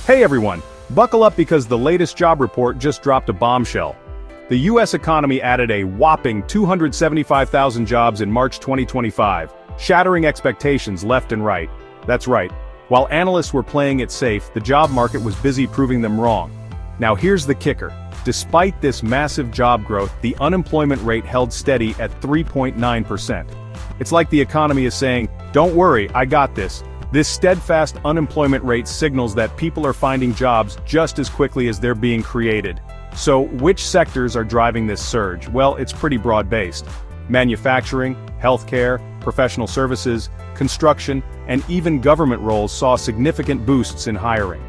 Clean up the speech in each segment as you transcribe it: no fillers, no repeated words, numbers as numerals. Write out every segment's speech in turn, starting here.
Hey everyone, buckle up because the latest job report just dropped a bombshell. The US economy added a whopping 275,000 jobs in March 2025, shattering expectations left and right. That's right. While analysts were playing it safe, the job market was busy proving them wrong. Now here's the kicker. Despite this massive job growth, the unemployment rate held steady at 3.9%. It's like the economy is saying, "Don't worry, I got this." This steadfast unemployment rate signals that people are finding jobs just as quickly as they're being created. So, which sectors are driving this surge? Well, it's pretty broad-based. Manufacturing, healthcare, professional services, construction, and even government roles saw significant boosts in hiring.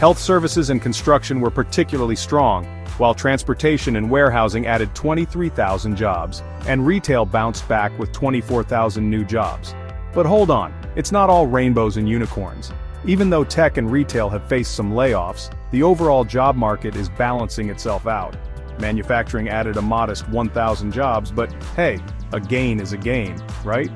Health services and construction were particularly strong, while transportation and warehousing added 23,000 jobs, and retail bounced back with 24,000 new jobs. But hold on, it's not all rainbows and unicorns. Even though tech and retail have faced some layoffs, the overall job market is balancing itself out. Manufacturing added a modest 1,000 jobs, but hey, a gain is a gain, right?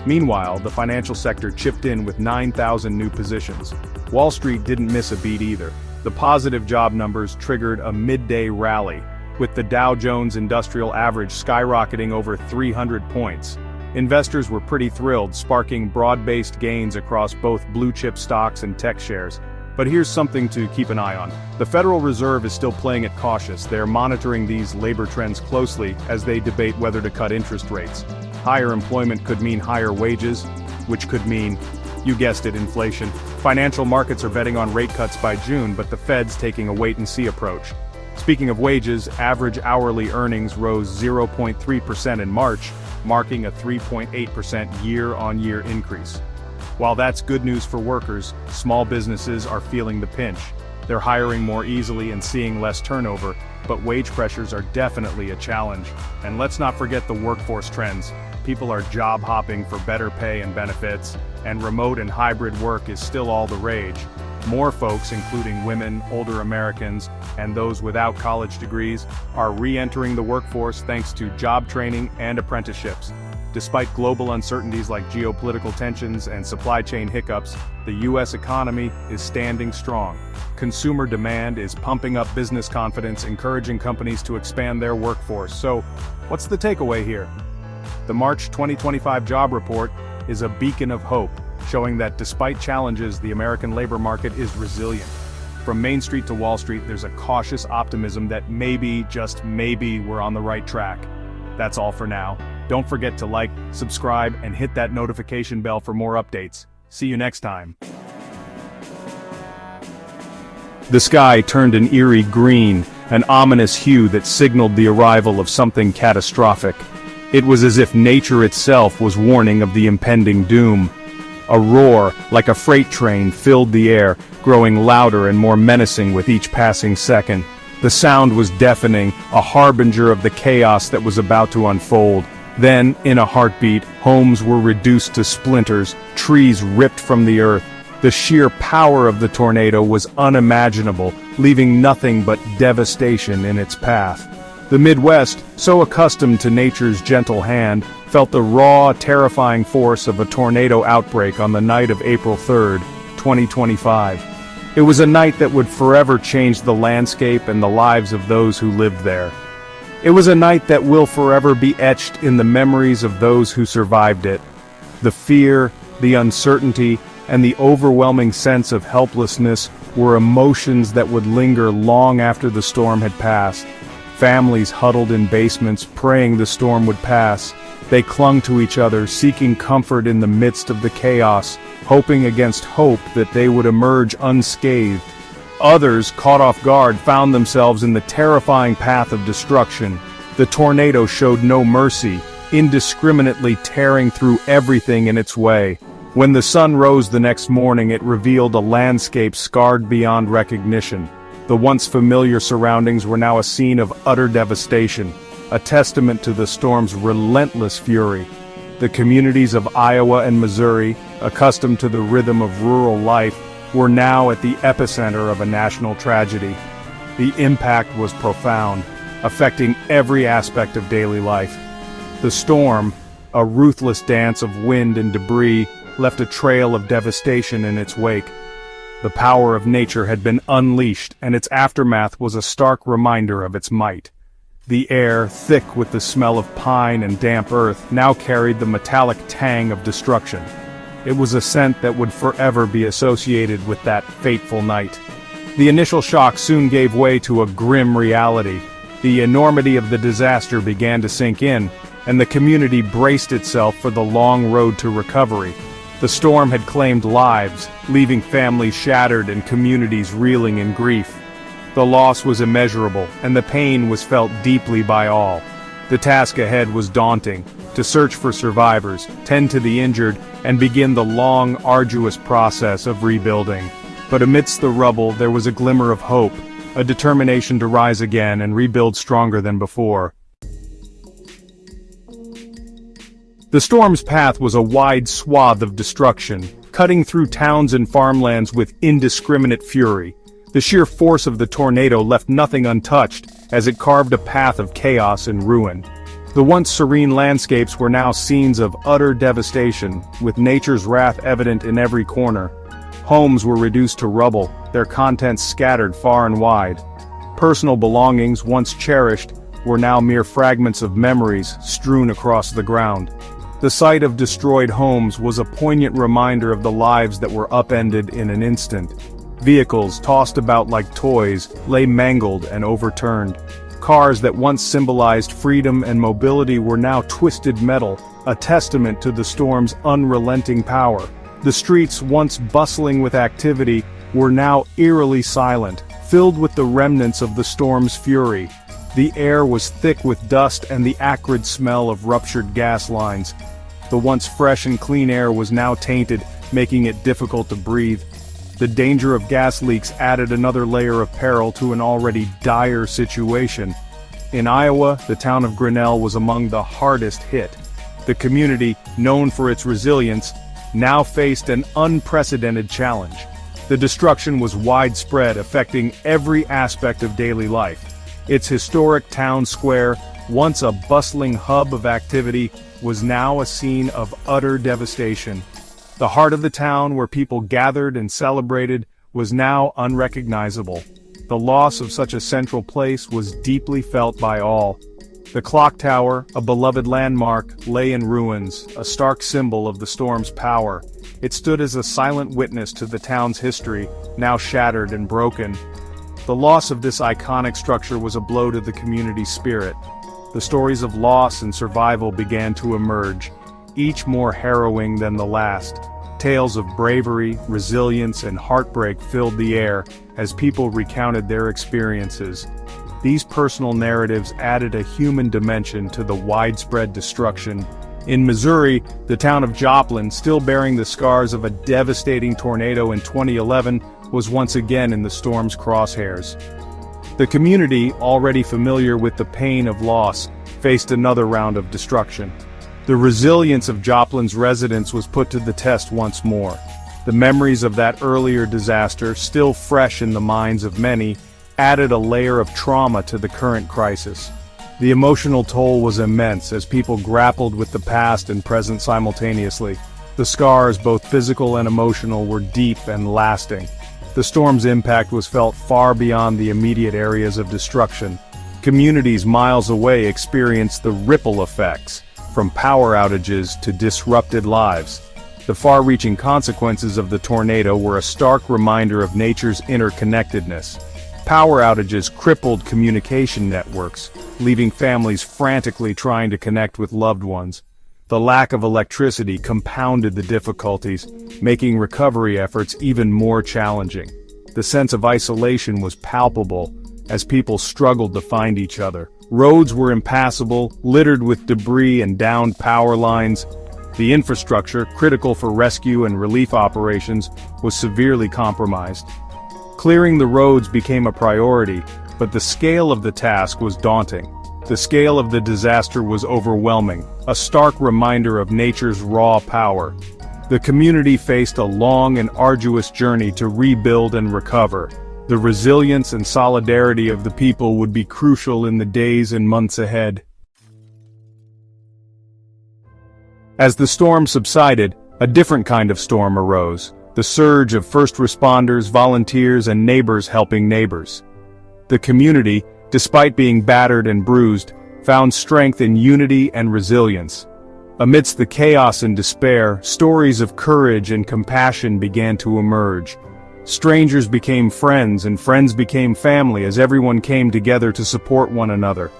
Meanwhile, the financial sector chipped in with 9,000 new positions. Wall Street didn't miss a beat either. The positive job numbers triggered a midday rally, with the Dow Jones Industrial Average skyrocketing over 300 points. Investors were pretty thrilled, sparking broad-based gains across both blue-chip stocks and tech shares. But here's something to keep an eye on. The Federal Reserve is still playing it cautious. They're monitoring these labor trends closely as they debate whether to cut interest rates. Higher employment could mean higher wages, which could mean, you guessed it, inflation. Financial markets are betting on rate cuts by June, but the Fed's taking a wait-and-see approach. Speaking of wages, average hourly earnings rose 0.3% in March, marking a 3.8% year-on-year increase. While that's good news for workers, small businesses are feeling the pinch. They're hiring more easily and seeing less turnover, but wage pressures are definitely a challenge. And let's not forget the workforce trends. People are job hopping for better pay and benefits, and remote and hybrid work is still all the rage. More folks, including women, older Americans, and those without college degrees, are re-entering the workforce thanks to job training and apprenticeships. Despite global uncertainties like geopolitical tensions and supply chain hiccups, the U.S. economy is standing strong. Consumer demand is pumping up business confidence, encouraging companies to expand their workforce. So, what's the takeaway here? The March 2025 job report is a beacon of hope, showing that despite challenges, the American labor market is resilient. From Main Street to Wall Street, there's a cautious optimism that maybe, just maybe, we're on the right track. That's all for now. Don't forget to like, subscribe, and hit that notification bell for more updates. See you next time. The sky turned an eerie green, an ominous hue that signaled the arrival of something catastrophic. It was as if nature itself was warning of the impending doom. A roar, like a freight train, filled the air, growing louder and more menacing with each passing second. The sound was deafening, a harbinger of the chaos that was about to unfold. Then, in a heartbeat, homes were reduced to splinters, trees ripped from the earth. The sheer power of the tornado was unimaginable, leaving nothing but devastation in its path. The Midwest, so accustomed to nature's gentle hand, felt the raw, terrifying force of a tornado outbreak on the night of April 3, 2025. It was a night that would forever change the landscape and the lives of those who lived there. It was a night that will forever be etched in the memories of those who survived it. The fear, the uncertainty, and the overwhelming sense of helplessness were emotions that would linger long after the storm had passed. Families huddled in basements, praying the storm would pass. They clung to each other, seeking comfort in the midst of the chaos, hoping against hope that they would emerge unscathed. Others, caught off guard, found themselves in the terrifying path of destruction. The tornado showed no mercy, indiscriminately tearing through everything in its way. When the sun rose the next morning, it revealed a landscape scarred beyond recognition. The once familiar surroundings were now a scene of utter devastation, a testament to the storm's relentless fury. The communities of Iowa and Missouri, accustomed to the rhythm of rural life, were now at the epicenter of a national tragedy. The impact was profound, affecting every aspect of daily life. The storm, a ruthless dance of wind and debris, left a trail of devastation in its wake. The power of nature had been unleashed, and its aftermath was a stark reminder of its might. The air, thick with the smell of pine and damp earth, now carried the metallic tang of destruction. It was a scent that would forever be associated with that fateful night. The initial shock soon gave way to a grim reality. The enormity of the disaster began to sink in, and the community braced itself for the long road to recovery. The storm had claimed lives, leaving families shattered and communities reeling in grief. The loss was immeasurable, and the pain was felt deeply by all. The task ahead was daunting: to search for survivors, tend to the injured, and begin the long, arduous process of rebuilding. But amidst the rubble there was a glimmer of hope, a determination to rise again and rebuild stronger than before. The storm's path was a wide swath of destruction, cutting through towns and farmlands with indiscriminate fury. The sheer force of the tornado left nothing untouched, as it carved a path of chaos and ruin. The once serene landscapes were now scenes of utter devastation, with nature's wrath evident in every corner. Homes were reduced to rubble, their contents scattered far and wide. Personal belongings, once cherished, were now mere fragments of memories strewn across the ground. The sight of destroyed homes was a poignant reminder of the lives that were upended in an instant. Vehicles, tossed about like toys, lay mangled and overturned. Cars that once symbolized freedom and mobility were now twisted metal, a testament to the storm's unrelenting power. The streets, once bustling with activity, were now eerily silent, filled with the remnants of the storm's fury. The air was thick with dust and the acrid smell of ruptured gas lines. The once fresh and clean air was now tainted, making it difficult to breathe. The danger of gas leaks added another layer of peril to an already dire situation. In Iowa, the town of Grinnell was among the hardest hit. The community, known for its resilience, now faced an unprecedented challenge. The destruction was widespread, affecting every aspect of daily life. Its historic town square, once a bustling hub of activity, was now a scene of utter devastation. The heart of the town, where people gathered and celebrated, was now unrecognizable. The loss of such a central place was deeply felt by all. The clock tower, a beloved landmark, lay in ruins, a stark symbol of the storm's power. It stood as a silent witness to the town's history, now shattered and broken. The loss of this iconic structure was a blow to the community's spirit. The stories of loss and survival began to emerge, each more harrowing than the last. Tales of bravery, resilience, and heartbreak filled the air as people recounted their experiences. These personal narratives added a human dimension to the widespread destruction. In Missouri, the town of Joplin, still bearing the scars of a devastating tornado in 2011, was once again in the storm's crosshairs. The community, already familiar with the pain of loss, faced another round of destruction. The resilience of Joplin's residents was put to the test once more. The memories of that earlier disaster, still fresh in the minds of many, added a layer of trauma to the current crisis. The emotional toll was immense as people grappled with the past and present simultaneously. The scars, both physical and emotional, were deep and lasting. The storm's impact was felt far beyond the immediate areas of destruction. Communities miles away experienced the ripple effects, from power outages to disrupted lives. The far-reaching consequences of the tornado were a stark reminder of nature's interconnectedness. Power outages crippled communication networks, leaving families frantically trying to connect with loved ones. The lack of electricity compounded the difficulties, making recovery efforts even more challenging. The sense of isolation was palpable as people struggled to find each other. Roads were impassable, littered with debris and downed power lines. The infrastructure, critical for rescue and relief operations, was severely compromised. Clearing the roads became a priority, but the scale of the task was daunting. The scale of the disaster was overwhelming, a stark reminder of nature's raw power. The community faced a long and arduous journey to rebuild and recover. The resilience and solidarity of the people would be crucial in the days and months ahead. As the storm subsided, a different kind of storm arose. The surge of first responders, volunteers, and neighbors helping neighbors. The community, despite being battered and bruised, found strength in unity and resilience. Amidst the chaos and despair, stories of courage and compassion began to emerge. Strangers became friends and friends became family as everyone came together to support one another.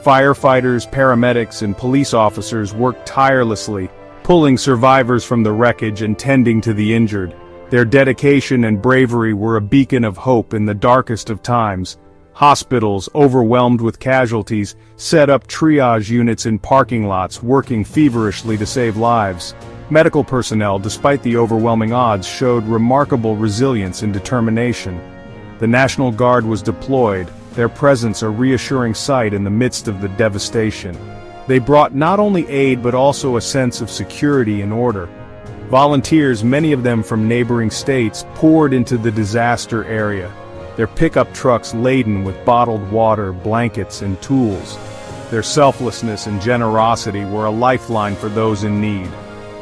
Firefighters, paramedics, and police officers worked tirelessly, pulling survivors from the wreckage and tending to the injured. Their dedication and bravery were a beacon of hope in the darkest of times. Hospitals, overwhelmed with casualties, set up triage units in parking lots, working feverishly to save lives. Medical personnel, despite the overwhelming odds, showed remarkable resilience and determination. The National Guard was deployed, their presence a reassuring sight in the midst of the devastation. They brought not only aid but also a sense of security and order. Volunteers, many of them from neighboring states, poured into the disaster area, their pickup trucks laden with bottled water, blankets, and tools. Their selflessness and generosity were a lifeline for those in need.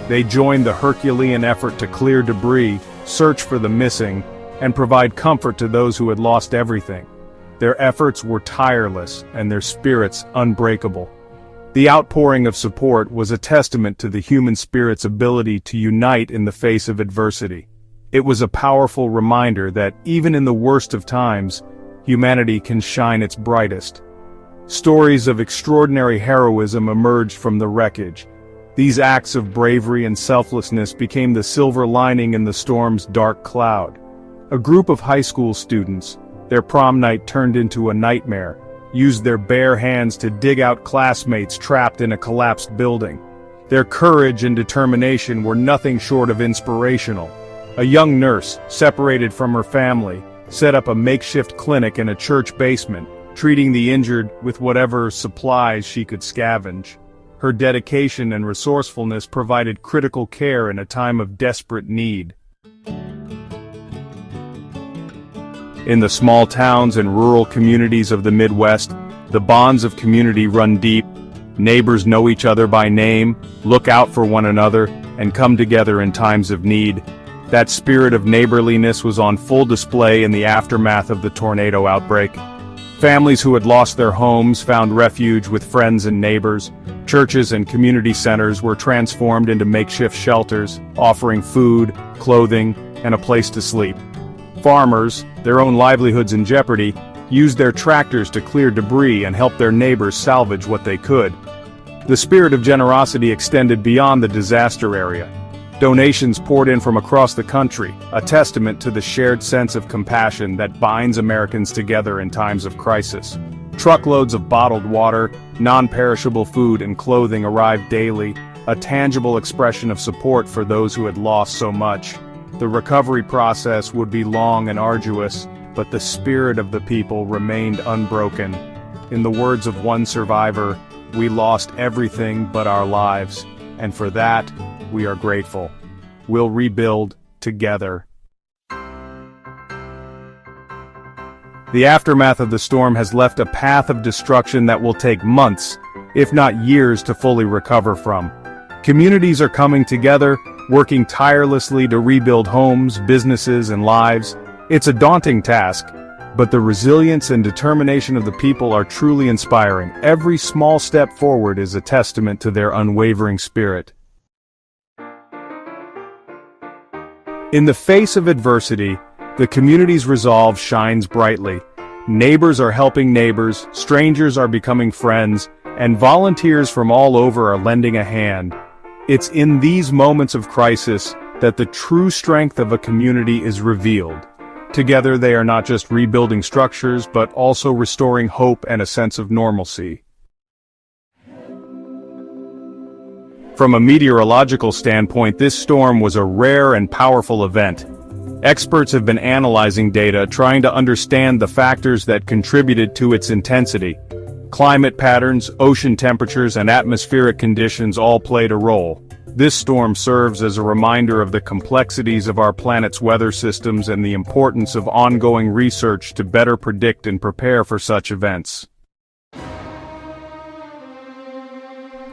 They joined the Herculean effort to clear debris, search for the missing, and provide comfort to those who had lost everything. Their efforts were tireless and their spirits unbreakable. The outpouring of support was a testament to the human spirit's ability to unite in the face of adversity. It was a powerful reminder that, even in the worst of times, humanity can shine its brightest. Stories of extraordinary heroism emerged from the wreckage. These acts of bravery and selflessness became the silver lining in the storm's dark cloud. A group of high school students, their prom night turned into a nightmare, used their bare hands to dig out classmates trapped in a collapsed building. Their courage and determination were nothing short of inspirational. A young nurse, separated from her family, set up a makeshift clinic in a church basement, treating the injured with whatever supplies she could scavenge. Her dedication and resourcefulness provided critical care in a time of desperate need. In the small towns and rural communities of the Midwest, the bonds of community run deep. Neighbors know each other by name, look out for one another, and come together in times of need. That spirit of neighborliness was on full display in the aftermath of the tornado outbreak. Families who had lost their homes found refuge with friends and neighbors. Churches and community centers were transformed into makeshift shelters, offering food, clothing, and a place to sleep. Farmers, their own livelihoods in jeopardy, used their tractors to clear debris and help their neighbors salvage what they could. The spirit of generosity extended beyond the disaster area. Donations poured in from across the country, a testament to the shared sense of compassion that binds Americans together in times of crisis. Truckloads of bottled water, non-perishable food, and clothing arrived daily, a tangible expression of support for those who had lost so much. The recovery process would be long and arduous, but the spirit of the people remained unbroken. In the words of one survivor, "We lost everything but our lives, and for that, we are grateful. We'll rebuild together." The aftermath of the storm has left a path of destruction that will take months, if not years, to fully recover from. Communities are coming together, working tirelessly to rebuild homes, businesses, and lives. It's a daunting task, but the resilience and determination of the people are truly inspiring. Every small step forward is a testament to their unwavering spirit. In the face of adversity, the community's resolve shines brightly. Neighbors are helping neighbors, strangers are becoming friends, and volunteers from all over are lending a hand. It's in these moments of crisis that the true strength of a community is revealed. Together they are not just rebuilding structures, but also restoring hope and a sense of normalcy. From a meteorological standpoint, this storm was a rare and powerful event. Experts have been analyzing data, trying to understand the factors that contributed to its intensity. Climate patterns, ocean temperatures, and atmospheric conditions all played a role. This storm serves as a reminder of the complexities of our planet's weather systems and the importance of ongoing research to better predict and prepare for such events.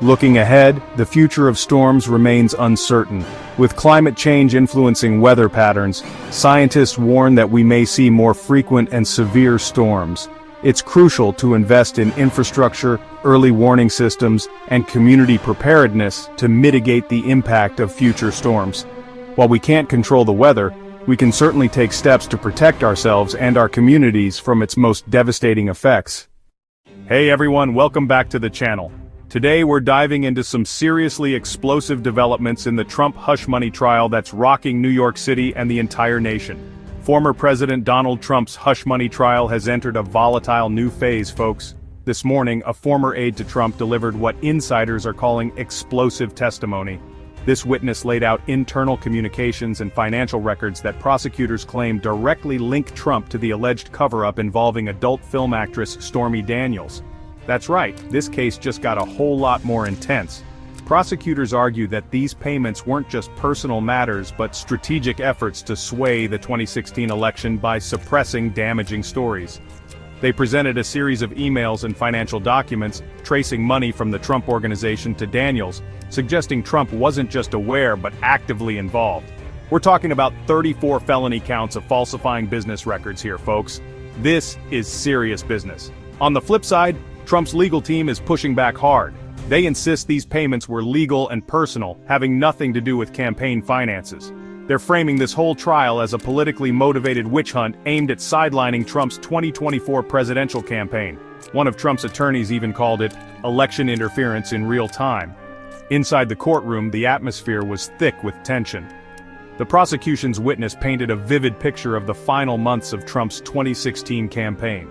Looking ahead, the future of storms remains uncertain. With climate change influencing weather patterns, scientists warn that we may see more frequent and severe storms. It's crucial to invest in infrastructure, early warning systems, and community preparedness to mitigate the impact of future storms. While we can't control the weather, we can certainly take steps to protect ourselves and our communities from its most devastating effects. Hey everyone, welcome back to the channel. Today we're diving into some seriously explosive developments in the Trump hush money trial that's rocking New York City and the entire nation. Former President Donald Trump's hush money trial has entered a volatile new phase, folks. This morning, a former aide to Trump delivered what insiders are calling explosive testimony. This witness laid out internal communications and financial records that prosecutors claim directly link Trump to the alleged cover-up involving adult film actress Stormy Daniels. That's right, this case just got a whole lot more intense. Prosecutors argue that these payments weren't just personal matters but strategic efforts to sway the 2016 election by suppressing damaging stories. They presented a series of emails and financial documents tracing money from the Trump Organization to Daniels, suggesting Trump wasn't just aware but actively involved. We're talking about 34 felony counts of falsifying business records here, folks. This is serious business. On the flip side, Trump's legal team is pushing back hard. They insist these payments were legal and personal, having nothing to do with campaign finances. They're framing this whole trial as a politically motivated witch hunt aimed at sidelining Trump's 2024 presidential campaign. One of Trump's attorneys even called it election interference in real time. Inside the courtroom, the atmosphere was thick with tension. The prosecution's witness painted a vivid picture of the final months of Trump's 2016 campaign.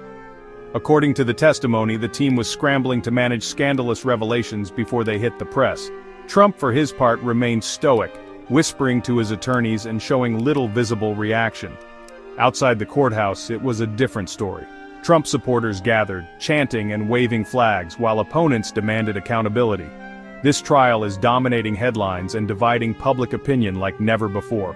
According to the testimony, the team was scrambling to manage scandalous revelations before they hit the press. Trump, for his part, remained stoic, whispering to his attorneys and showing little visible reaction. Outside the courthouse, it was a different story. Trump supporters gathered, chanting and waving flags, while opponents demanded accountability. This trial is dominating headlines and dividing public opinion like never before.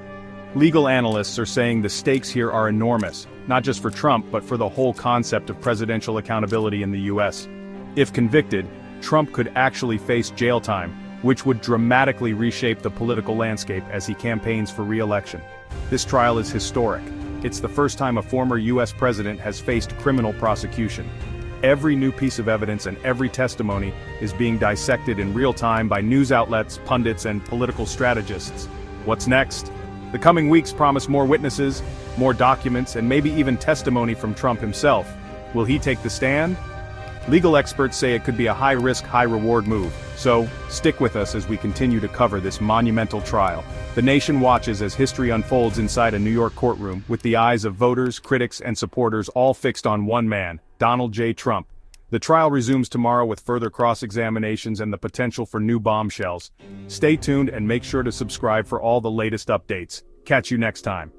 Legal analysts are saying the stakes here are enormous, not just for Trump but for the whole concept of presidential accountability in the US. If convicted, Trump could actually face jail time, which would dramatically reshape the political landscape as he campaigns for re-election. This trial is historic. It's the first time a former US president has faced criminal prosecution. Every new piece of evidence and every testimony is being dissected in real time by news outlets, pundits, and political strategists. What's next? The coming weeks promise more witnesses, more documents, and maybe even testimony from Trump himself. Will he take the stand? Legal experts say it could be a high-risk, high-reward move, so stick with us as we continue to cover this monumental trial. The nation watches as history unfolds inside a New York courtroom, with the eyes of voters, critics, and supporters all fixed on one man, Donald J. Trump. The trial resumes tomorrow with further cross-examinations and the potential for new bombshells. Stay tuned and make sure to subscribe for all the latest updates. Catch you next time.